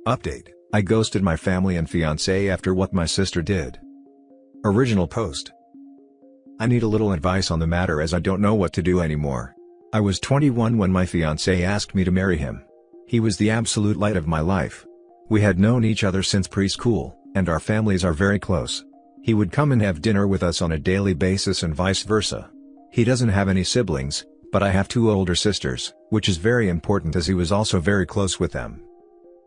Update: I ghosted my family and fiancé after what my sister did. Original post. I need a little advice on the matter as I don't know what to do anymore. I was 21 when my fiancé asked me to marry him. He was the absolute light of my life. We had known each other since preschool, and our families are very close. He would come and have dinner with us on a daily basis and vice versa. He doesn't have any siblings, but I have 2 older sisters, which is very important as he was also very close with them.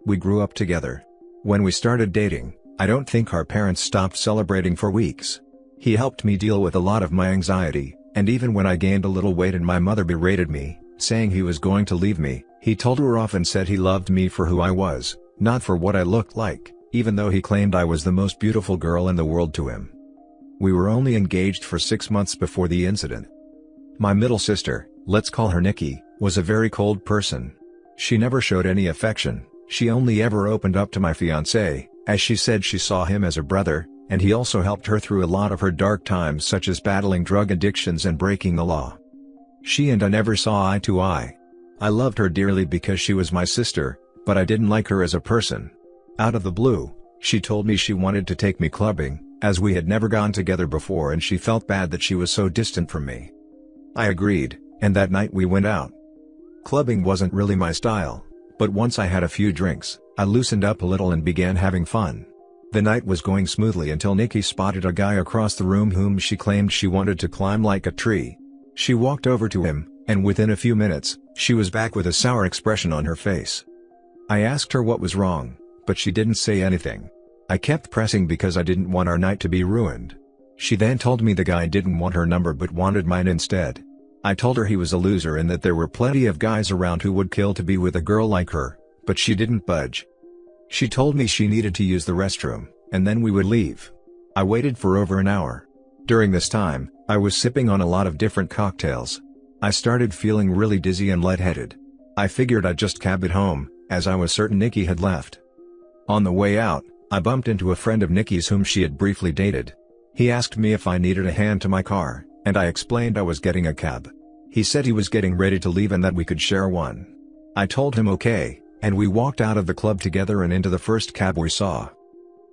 We grew up together. When we started dating, I don't think our parents stopped celebrating for weeks. He helped me deal with a lot of my anxiety, and even when I gained a little weight and my mother berated me, saying he was going to leave me, he told her off and said he loved me for who I was, not for what I looked like, even though he claimed I was the most beautiful girl in the world to him. We were only engaged for 6 months before the incident. My middle sister, let's call her Nikki, was a very cold person. She never showed any affection, she only ever opened up to my fiancé, as she said she saw him as a brother, and he also helped her through a lot of her dark times such as battling drug addictions and breaking the law. She and I never saw eye to eye. I loved her dearly because she was my sister, but I didn't like her as a person. Out of the blue, she told me she wanted to take me clubbing, as we had never gone together before and she felt bad that she was so distant from me. I agreed, and that night we went out. Clubbing wasn't really my style, but once I had a few drinks, I loosened up a little and began having fun. The night was going smoothly until Nikki spotted a guy across the room whom she claimed she wanted to climb like a tree. She walked over to him, and within a few minutes, she was back with a sour expression on her face. I asked her what was wrong, but she didn't say anything. I kept pressing because I didn't want our night to be ruined. She then told me the guy didn't want her number but wanted mine instead. I told her he was a loser and that there were plenty of guys around who would kill to be with a girl like her, but she didn't budge. She told me she needed to use the restroom, and then we would leave. I waited for over an hour. During this time, I was sipping on a lot of different cocktails. I started feeling really dizzy and lightheaded. I figured I'd just cab it home, as I was certain Nikki had left. On the way out, I bumped into a friend of Nikki's whom she had briefly dated. He asked me if I needed a hand to my car, and I explained I was getting a cab. He said he was getting ready to leave and that we could share one. I told him okay, and we walked out of the club together and into the first cab we saw.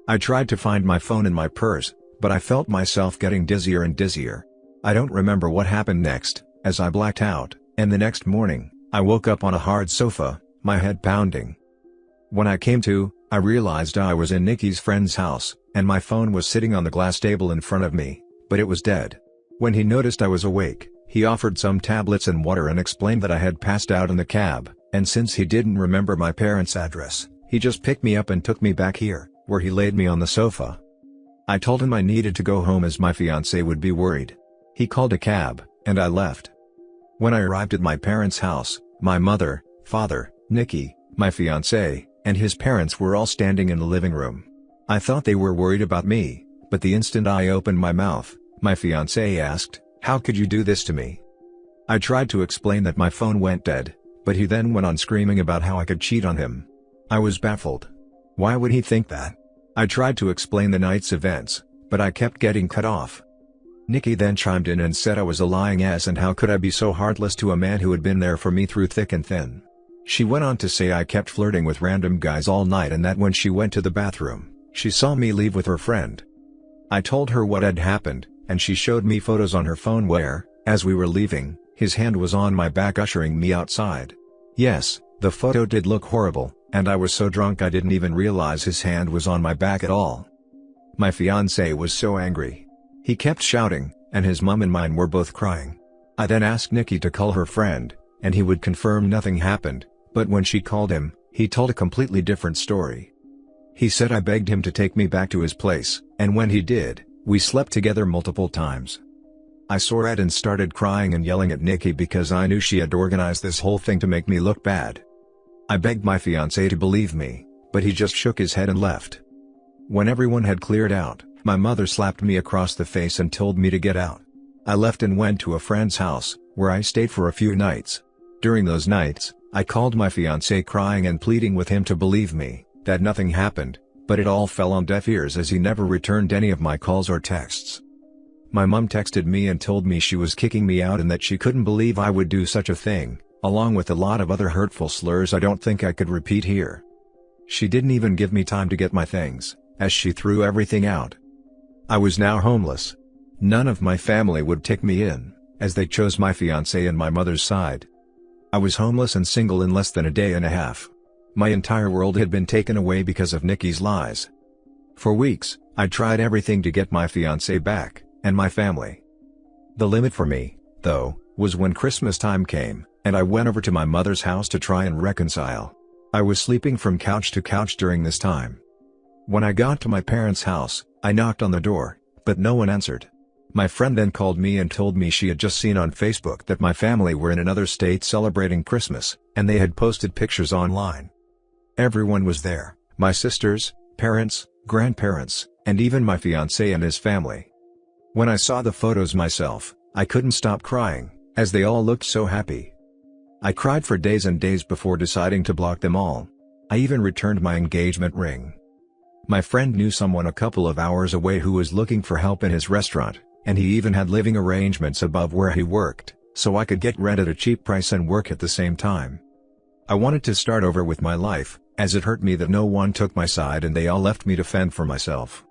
I tried to find my phone in my purse, but I felt myself getting dizzier and dizzier. I don't remember what happened next, as I blacked out, and the next morning, I woke up on a hard sofa, my head pounding. When I came to, I realized I was in Nikki's friend's house, and my phone was sitting on the glass table in front of me, but it was dead. When he noticed I was awake, he offered some tablets and water and explained that I had passed out in the cab, and since he didn't remember my parents' address, he just picked me up and took me back here, where he laid me on the sofa. I told him I needed to go home as my fiancé would be worried. He called a cab, and I left. When I arrived at my parents' house, my mother, father, Nikki, my fiancé, and his parents were all standing in the living room. I thought they were worried about me, but the instant I opened my mouth, my fiancé asked, "How could you do this to me?" I tried to explain that my phone went dead, but he then went on screaming about how I could cheat on him. I was baffled. Why would he think that? I tried to explain the night's events, but I kept getting cut off. Nikki then chimed in and said I was a lying ass and how could I be so heartless to a man who had been there for me through thick and thin. She went on to say I kept flirting with random guys all night and that when she went to the bathroom, she saw me leave with her friend. I told her what had happened, and she showed me photos on her phone where, as we were leaving, his hand was on my back ushering me outside. Yes, the photo did look horrible, and I was so drunk I didn't even realize his hand was on my back at all. My fiancé was so angry. He kept shouting, and his mom and mine were both crying. I then asked Nikki to call her friend, and he would confirm nothing happened, but when she called him, he told a completely different story. He said I begged him to take me back to his place, and when he did, we slept together multiple times. I saw red and started crying and yelling at Nikki because I knew she had organized this whole thing to make me look bad. I begged my fiancé to believe me, but he just shook his head and left. When everyone had cleared out, my mother slapped me across the face and told me to get out. I left and went to a friend's house, where I stayed for a few nights. During those nights, I called my fiancé crying and pleading with him to believe me, that nothing happened, but it all fell on deaf ears as he never returned any of my calls or texts. My mom texted me and told me she was kicking me out and that she couldn't believe I would do such a thing, along with a lot of other hurtful slurs I don't think I could repeat here. She didn't even give me time to get my things, as she threw everything out. I was now homeless. None of my family would take me in, as they chose my fiancé and my mother's side. I was homeless and single in less than a day and a half. My entire world had been taken away because of Nikki's lies. For weeks, I tried everything to get my fiancé back, and my family. The limit for me, though, was when Christmas time came, and I went over to my mother's house to try and reconcile. I was sleeping from couch to couch during this time. When I got to my parents' house, I knocked on the door, but no one answered. My friend then called me and told me she had just seen on Facebook that my family were in another state celebrating Christmas, and they had posted pictures online. Everyone was there, my sisters, parents, grandparents, and even my fiancé and his family. When I saw the photos myself, I couldn't stop crying, as they all looked so happy. I cried for days and days before deciding to block them all. I even returned my engagement ring. My friend knew someone a couple of hours away who was looking for help in his restaurant, and he even had living arrangements above where he worked, so I could get rent at a cheap price and work at the same time. I wanted to start over with my life, as it hurt me that no one took my side and they all left me to fend for myself.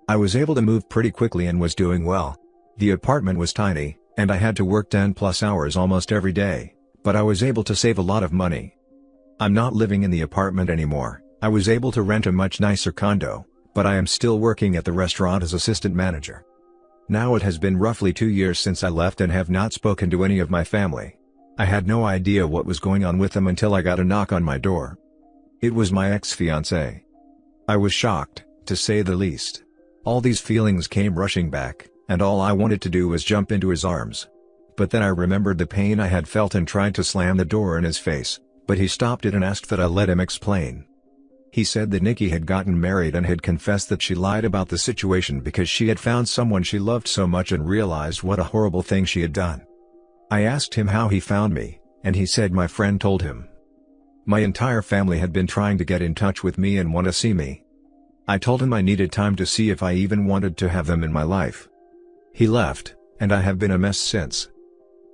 I was able to move pretty quickly and was doing well. The apartment was tiny, and I had to work 10+ hours almost every day, but I was able to save a lot of money. I'm not living in the apartment anymore. I was able to rent a much nicer condo, but I am still working at the restaurant as assistant manager. Now it has been roughly 2 years since I left and have not spoken to any of my family. I had no idea what was going on with them until I got a knock on my door. It was my ex-fiancé. I was shocked, to say the least. All these feelings came rushing back, and all I wanted to do was jump into his arms. But then I remembered the pain I had felt and tried to slam the door in his face, but he stopped it and asked that I let him explain. He said that Nikki had gotten married and had confessed that she lied about the situation because she had found someone she loved so much and realized what a horrible thing she had done. I asked him how he found me, and he said my friend told him. My entire family had been trying to get in touch with me and want to see me. I told him I needed time to see if I even wanted to have them in my life. He left, and I have been a mess since.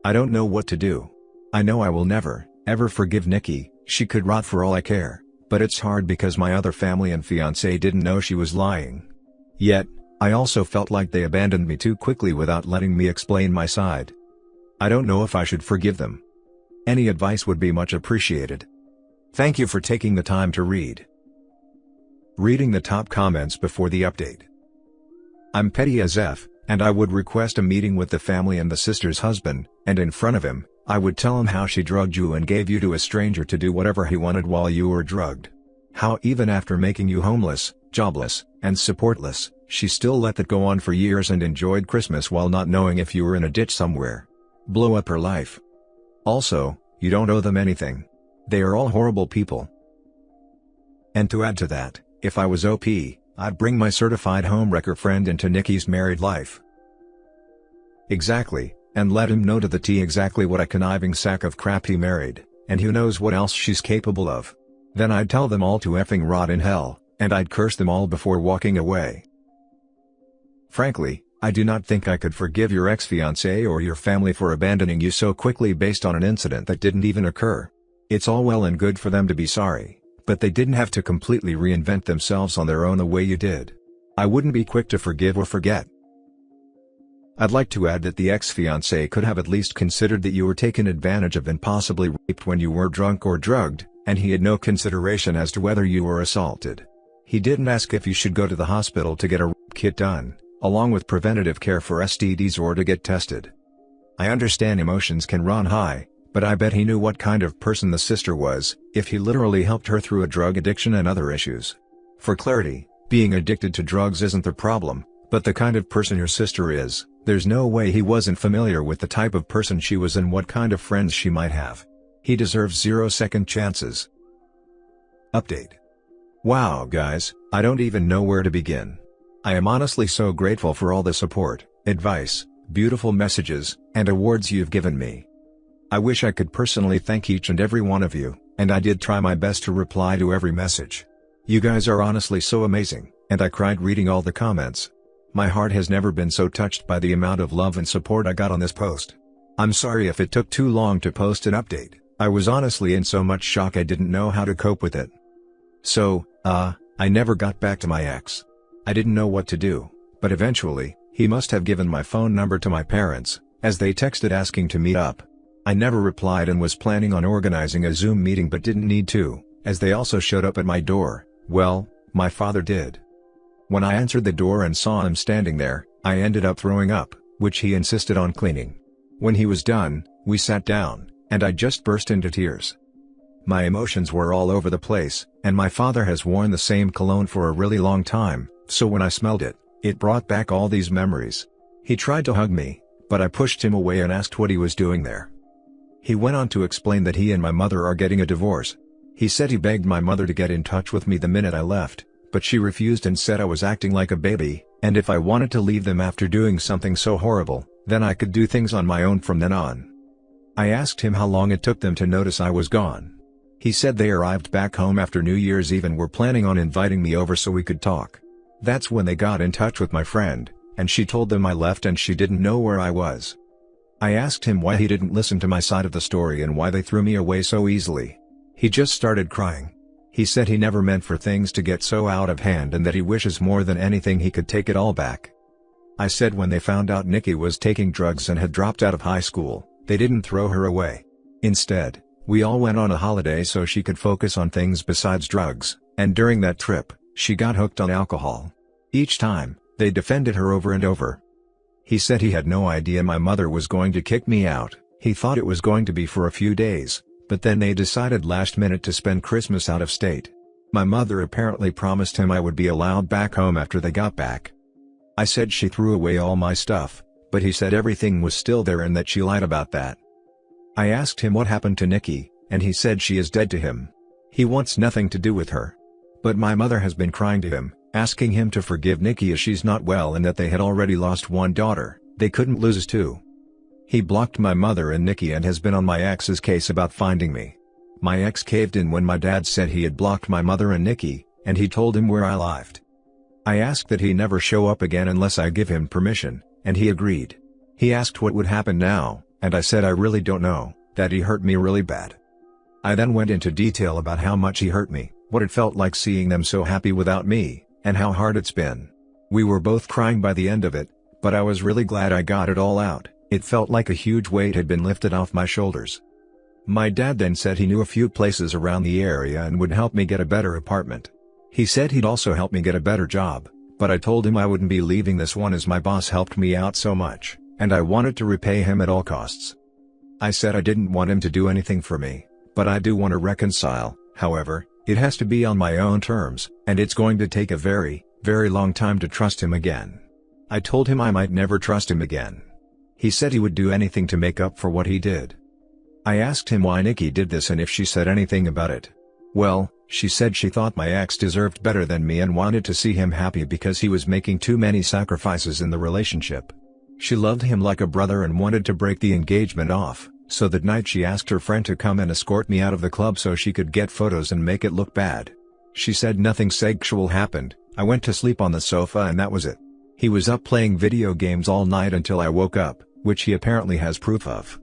I don't know what to do. I know I will never, ever forgive Nikki. She could rot for all I care, but it's hard because my other family and fiancé didn't know she was lying. Yet, I also felt like they abandoned me too quickly without letting me explain my side. I don't know if I should forgive them. Any advice would be much appreciated. Thank you for taking the time to read. Reading the top comments before the update. I'm petty as F, and I would request a meeting with the family and the sister's husband, and in front of him, I would tell him how she drugged you and gave you to a stranger to do whatever he wanted while you were drugged. How even after making you homeless, jobless, and supportless, she still let that go on for years and enjoyed Christmas while not knowing if you were in a ditch somewhere. Blow up her life. Also, you don't owe them anything. They are all horrible people. And to add to that, if I was OP, I'd bring my certified homewrecker friend into Nikki's married life. Exactly, and let him know to the T exactly what a conniving sack of crap he married, and who knows what else she's capable of. Then I'd tell them all to effing rot in hell, and I'd curse them all before walking away. Frankly, I do not think I could forgive your ex-fiancé or your family for abandoning you so quickly based on an incident that didn't even occur. It's all well and good for them to be sorry, but they didn't have to completely reinvent themselves on their own the way you did. I wouldn't be quick to forgive or forget. I'd like to add that the ex-fiancé could have at least considered that you were taken advantage of and possibly raped when you were drunk or drugged, and he had no consideration as to whether you were assaulted. He didn't ask if you should go to the hospital to get a rape kit done, along with preventative care for STDs or to get tested. I understand emotions can run high, but I bet he knew what kind of person the sister was, if he literally helped her through a drug addiction and other issues. For clarity, being addicted to drugs isn't the problem, but the kind of person your sister is. There's no way he wasn't familiar with the type of person she was and what kind of friends she might have. He deserves 0 second chances. Update. Wow guys, I don't even know where to begin. I am honestly so grateful for all the support, advice, beautiful messages, and awards you've given me. I wish I could personally thank each and every one of you, and I did try my best to reply to every message. You guys are honestly so amazing, and I cried reading all the comments. My heart has never been so touched by the amount of love and support I got on this post. I'm sorry if it took too long to post an update. I was honestly in so much shock I didn't know how to cope with it. So, I never got back to my ex. I didn't know what to do, but eventually, he must have given my phone number to my parents, as they texted asking to meet up. I never replied and was planning on organizing a Zoom meeting but didn't need to, as they also showed up at my door. Well, my father did. When I answered the door and saw him standing there, I ended up throwing up, which he insisted on cleaning. When he was done, we sat down, and I just burst into tears. My emotions were all over the place, and my father has worn the same cologne for a really long time, so when I smelled it, it brought back all these memories. He tried to hug me, but I pushed him away and asked what he was doing there. He went on to explain that he and my mother are getting a divorce. He said he begged my mother to get in touch with me the minute I left, but she refused and said I was acting like a baby, and if I wanted to leave them after doing something so horrible, then I could do things on my own from then on. I asked him how long it took them to notice I was gone. He said they arrived back home after New Year's Eve and were planning on inviting me over so we could talk. That's when they got in touch with my friend, and she told them I left and she didn't know where I was. I asked him why he didn't listen to my side of the story and why they threw me away so easily. He just started crying. He said he never meant for things to get so out of hand and that he wishes more than anything he could take it all back. I said when they found out Nikki was taking drugs and had dropped out of high school, they didn't throw her away. Instead, we all went on a holiday so she could focus on things besides drugs, and during that trip, she got hooked on alcohol. Each time, they defended her over and over. He said he had no idea my mother was going to kick me out. He thought it was going to be for a few days, but then they decided last minute to spend Christmas out of state. My mother apparently promised him I would be allowed back home after they got back. I said she threw away all my stuff, but he said everything was still there and that she lied about that. I asked him what happened to Nikki, and he said she is dead to him. He wants nothing to do with her. But my mother has been crying to him, asking him to forgive Nikki as she's not well and that they had already lost one daughter, they couldn't lose two. He blocked my mother and Nikki and has been on my ex's case about finding me. My ex caved in when my dad said he had blocked my mother and Nikki, and he told him where I lived. I asked that he never show up again unless I give him permission, and he agreed. He asked what would happen now, and I said I really don't know, that he hurt me really bad. I then went into detail about how much he hurt me, what it felt like seeing them so happy without me, and how hard it's been. We were both crying by the end of it, but I was really glad I got it all out. It felt like a huge weight had been lifted off my shoulders. My dad then said he knew a few places around the area and would help me get a better apartment. He said he'd also help me get a better job, but I told him I wouldn't be leaving this one as my boss helped me out so much, and I wanted to repay him at all costs. I said I didn't want him to do anything for me, but I do want to reconcile. However, it has to be on my own terms, and it's going to take a very, very long time to trust him again. I told him I might never trust him again. He said he would do anything to make up for what he did. I asked him why Nikki did this and if she said anything about it. Well, she said she thought my ex deserved better than me and wanted to see him happy because he was making too many sacrifices in the relationship. She loved him like a brother and wanted to break the engagement off, so that night she asked her friend to come and escort me out of the club so she could get photos and make it look bad. She said nothing sexual happened. I went to sleep on the sofa and that was it. He was up playing video games all night until I woke up, which he apparently has proof of.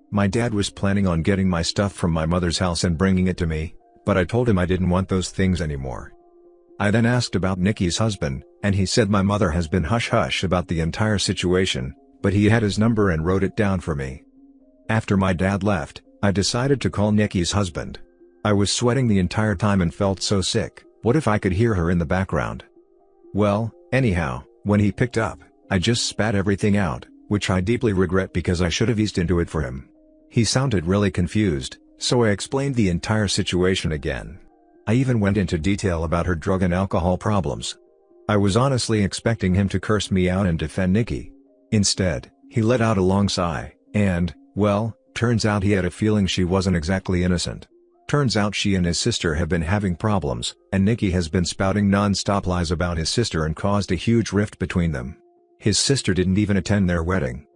My dad was planning on getting my stuff from my mother's house and bringing it to me, but I told him I didn't want those things anymore. I then asked about Nikki's husband, and he said my mother has been hush-hush about the entire situation, but he had his number and wrote it down for me. After my dad left, I decided to call Nikki's husband. I was sweating the entire time and felt so sick. What if I could hear her in the background? Well, anyhow, when he picked up, I just spat everything out, which I deeply regret because I should have eased into it for him. He sounded really confused, so I explained the entire situation again. I even went into detail about her drug and alcohol problems. I was honestly expecting him to curse me out and defend Nikki. Instead, he let out a long sigh, and, well, turns out he had a feeling she wasn't exactly innocent. Turns out she and his sister have been having problems, and Nikki has been spouting non-stop lies about his sister and caused a huge rift between them. His sister didn't even attend their wedding.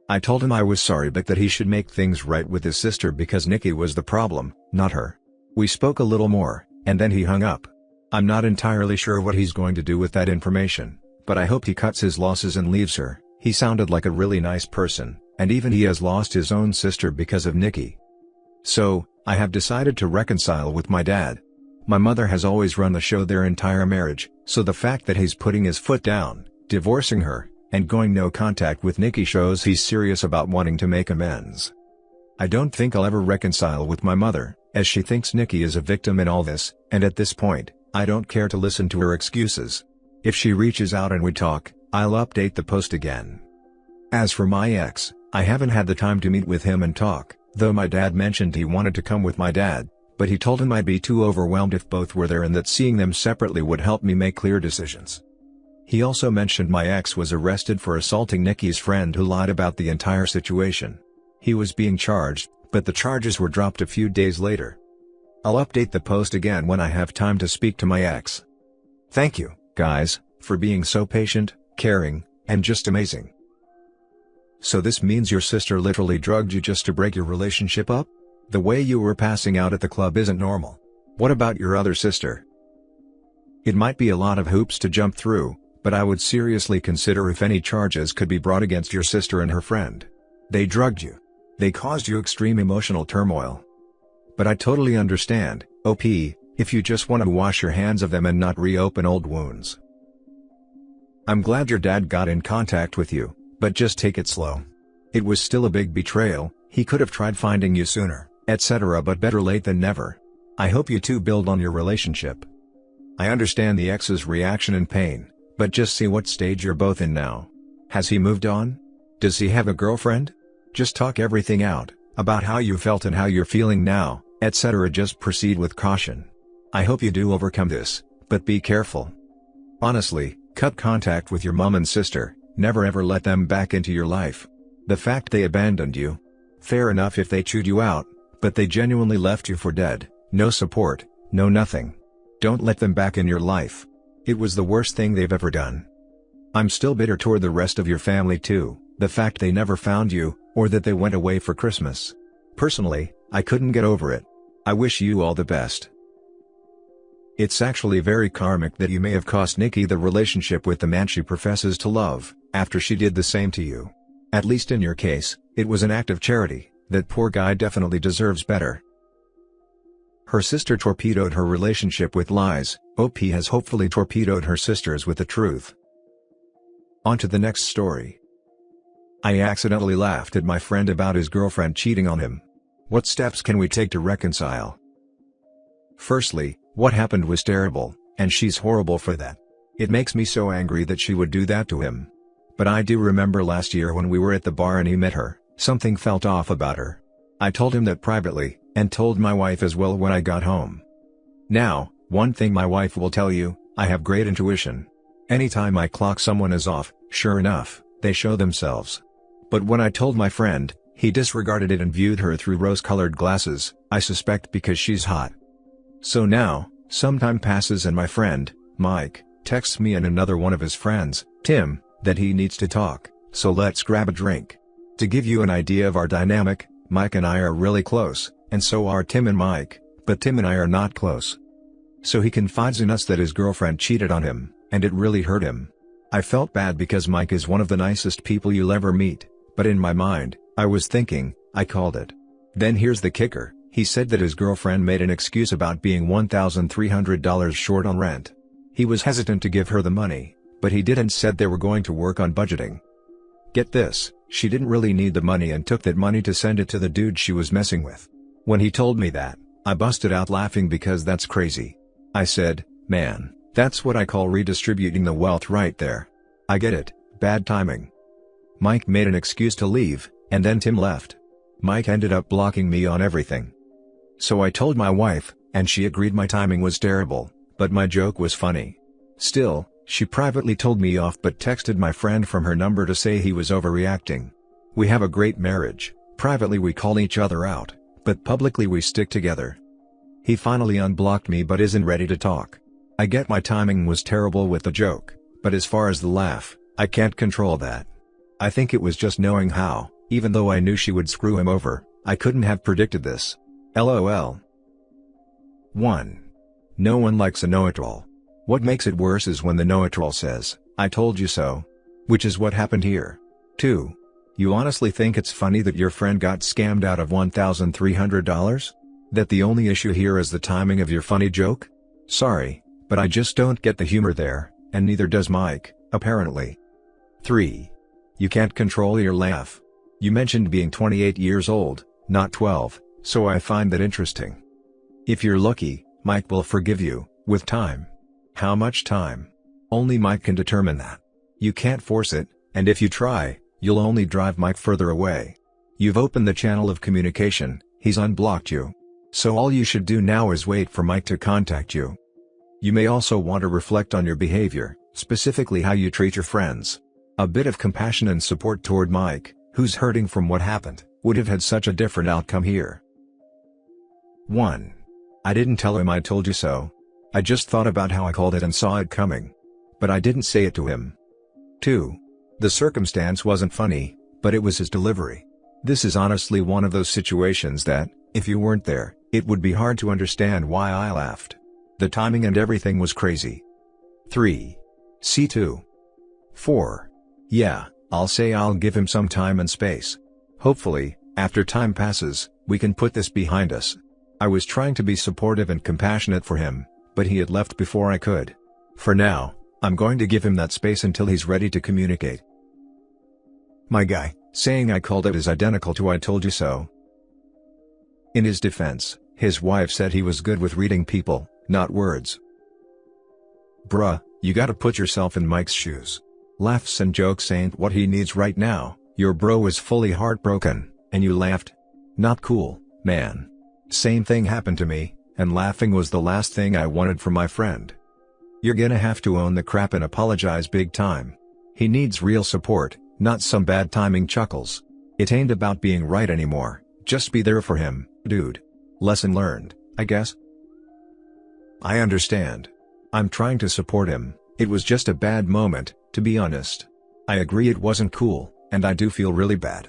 I told him I was sorry but that he should make things right with his sister because Nikki was the problem, not her. We spoke a little more, and then he hung up. I'm not entirely sure what he's going to do with that information, but I hope he cuts his losses and leaves her. He sounded like a really nice person, and even he has lost his own sister because of Nikki. So, I have decided to reconcile with my dad. My mother has always run the show their entire marriage, so the fact that he's putting his foot down, divorcing her, and going no contact with Nikki shows he's serious about wanting to make amends. I don't think I'll ever reconcile with my mother, as she thinks Nikki is a victim in all this, and at this point, I don't care to listen to her excuses. If she reaches out and we talk, I'll update the post again. As for my ex, I haven't had the time to meet with him and talk, though my dad mentioned he wanted to come with my dad, but he told him I'd be too overwhelmed if both were there and that seeing them separately would help me make clear decisions. He also mentioned my ex was arrested for assaulting Nikki's friend who lied about the entire situation. He was being charged, but the charges were dropped a few days later. I'll update the post again when I have time to speak to my ex. Thank you, guys, for being so patient, caring, and just amazing. So this means your sister literally drugged you just to break your relationship up? The way you were passing out at the club isn't normal. What about your other sister? It might be a lot of hoops to jump through, but I would seriously consider if any charges could be brought against your sister and her friend. They drugged you. They caused you extreme emotional turmoil. But I totally understand, OP, if you just want to wash your hands of them and not reopen old wounds. I'm glad your dad got in contact with you, but just take it slow. It was still a big betrayal, he could have tried finding you sooner, etc., but better late than never. I hope you two build on your relationship. I understand the ex's reaction and pain, but just see what stage you're both in now. Has he moved on? Does he have a girlfriend? Just talk everything out, about how you felt and how you're feeling now, etc. Just proceed with caution. I hope you do overcome this, but be careful. Honestly, cut contact with your mom and sister, never ever let them back into your life. The fact they abandoned you. Fair enough if they chewed you out, but they genuinely left you for dead, no support, no nothing. Don't let them back in your life. It was the worst thing they've ever done. I'm still bitter toward the rest of your family too, the fact they never found you, or that they went away for Christmas. Personally, I couldn't get over it. I wish you all the best. It's actually very karmic that you may have cost Nikki the relationship with the man she professes to love, after she did the same to you. At least in your case, it was an act of charity. That poor guy definitely deserves better. Her sister torpedoed her relationship with lies, OP has hopefully torpedoed her sisters with the truth. On to the next story. I accidentally laughed at my friend about his girlfriend cheating on him. What steps can we take to reconcile? Firstly, what happened was terrible, and she's horrible for that. It makes me so angry that she would do that to him. But I do remember last year when we were at the bar and he met her, something felt off about her. I told him that privately, and told my wife as well when I got home. Now, one thing my wife will tell you, I have great intuition. Anytime I clock someone as off, sure enough, they show themselves. But when I told my friend, he disregarded it and viewed her through rose-colored glasses, I suspect because she's hot. So now, some time passes and my friend, Mike, texts me and another one of his friends, Tim, that he needs to talk, so let's grab a drink. To give you an idea of our dynamic, Mike and I are really close, and so are Tim and Mike, but Tim and I are not close. So he confides in us that his girlfriend cheated on him, and it really hurt him. I felt bad because Mike is one of the nicest people you'll ever meet, but in my mind, I was thinking, I called it. Then here's the kicker, he said that his girlfriend made an excuse about being $1,300 short on rent. He was hesitant to give her the money, but he didn't said they were going to work on budgeting. Get this, she didn't really need the money and took that money to send it to the dude she was messing with. When he told me that, I busted out laughing because that's crazy. I said, man, that's what I call redistributing the wealth right there. I get it, bad timing. Mike made an excuse to leave, and then Tim left. Mike ended up blocking me on everything. So I told my wife, and she agreed my timing was terrible, but my joke was funny. Still, she privately told me off but texted my friend from her number to say he was overreacting. We have a great marriage, privately we call each other out, but publicly we stick together. He finally unblocked me but isn't ready to talk. I get my timing was terrible with the joke, but as far as the laugh, I can't control that. I think it was just knowing how, even though I knew she would screw him over, I couldn't have predicted this. LOL. 1. No one likes a know-it-all. What makes it worse is when the know-it-all says, I told you so. Which is what happened here. 2. You honestly think it's funny that your friend got scammed out of $1,300? That the only issue here is the timing of your funny joke? Sorry, but I just don't get the humor there, and neither does Mike, apparently. 3. You can't control your laugh. You mentioned being 28 years old, not 12, so I find that interesting. If you're lucky, Mike will forgive you, with time. How much time? Only Mike can determine that. You can't force it, and if you try, you'll only drive Mike further away. You've opened the channel of communication, he's unblocked you. So all you should do now is wait for Mike to contact you. You may also want to reflect on your behavior, specifically how you treat your friends. A bit of compassion and support toward Mike, who's hurting from what happened, would have had such a different outcome here. 1. I didn't tell him I told you so. I just thought about how I called it and saw it coming. But I didn't say it to him. 2. The circumstance wasn't funny, but it was his delivery. This is honestly one of those situations that, if you weren't there, it would be hard to understand why I laughed. The timing and everything was crazy. 3. C2. 4. Yeah, I'll say I'll give him some time and space. Hopefully, after time passes, we can put this behind us. I was trying to be supportive and compassionate for him, but he had left before I could. For now, I'm going to give him that space until he's ready to communicate. My guy, saying I called it is identical to I told you so. In his defense, his wife said he was good with reading people, not words. Bruh, you gotta put yourself in Mike's shoes. Laughs and jokes ain't what he needs right now. Your bro is fully heartbroken, and you laughed? Not cool, man. Same thing happened to me, and laughing was the last thing I wanted from my friend. You're gonna have to own the crap and apologize big time. He needs real support, not some bad timing chuckles. It ain't about being right anymore, just be there for him, dude. Lesson learned, I guess? I understand. I'm trying to support him, it was just a bad moment, to be honest. I agree it wasn't cool, and I do feel really bad.